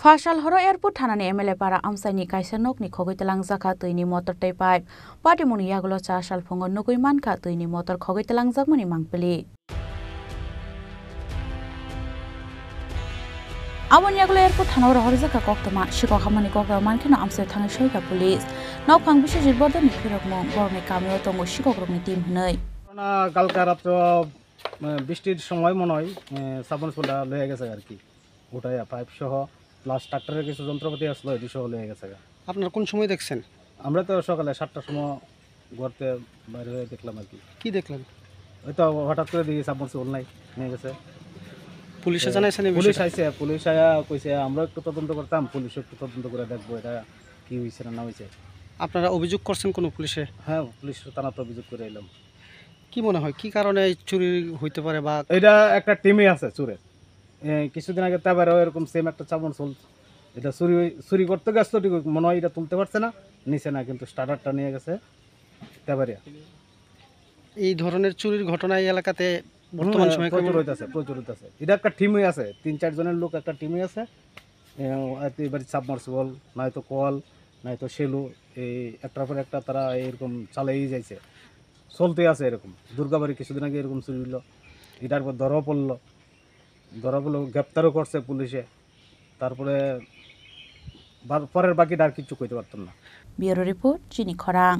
Fashal horo airport thanani MLA para amsaini kaisa nokni khogoi jaka tuini motor tei pipe party muni yagulo cha sal phongo nugui manka tuini motor khogoi jakmani mangpili Abon yagulo airport thanawro horjaka koktoma shiko khamani kokra mankino amse thangai soika police nokphang biswajit bordoni phirokmung borni kameo tongo shikokrokni team hnei না কালকে রাত্র বৃষ্টির সময় মনে হয় সাবন সোলটা লয়ে গেছে আর কি ওটাই পাইপ সহ প্লাস ট্রাক্টরের কিছু যন্ত্রপাতি আসলো এটি সহ লয়ে গেছে। আপনারা কোন সময় দেখছেন? আমরা তো সকালে 7টার সময় ঘরতে বাইরে হয়ে দেখলাম আর কি। কি দেখলেন? ওই তো হঠাৎ করে দেখি সাবন সোল নাই নিয়ে গেছে। পুলিশে জানাইছেন? পুলিশ আইছে, পুলিশ আয়া কইছে আমরা একটু তদন্ত করতাম, পুলিশ একটু তদন্ত করে দেখবো এটা কি হয়েছে না হয়েছে। আপনারা অভিযোগ করছেন কোনো পুলিশে? হ্যাঁ, পুলিশ থানাতে অভিযোগ করে এলাম। কি মনে হয় কি কারণে চুরি হইতে পারে? বা এটা একটা টিমই আছে চোরের। কিছুদিন আগে তারপরেও এরকম সেম একটা চাবন চল এটা চুরি করতে গেছে ঠিক মনে হয় এটা তুলতে পারছে না, নিচে না কিন্তু স্টার্টারটা নিয়ে গেছে তারপরে। এই ধরনের চুরির ঘটনা এই এলাকাতে বর্তমান সময়ে প্রচুর হইতাছে। এটা একটা টিমই আছে, 3-4 জনের লোক একটা টিমই আছে। এবারে সাবমার্সিবল নয়তো কল নয়তো সেলু এই একটার পর একটা তারা এরকম চালিয়েই যাইছে, চলতে আছে এরকম। দুর্গাবাড়ি কিছুদিন আগে এরকম চুরি হলো, এটার পর ধরা পড়লো, গ্রেপ্তারও করছে পুলিশে। তারপরে পরের বাকিটা আর কিছু কইতে পারতাম না। ব্যুরো রিপোর্ট চিনি খরাং।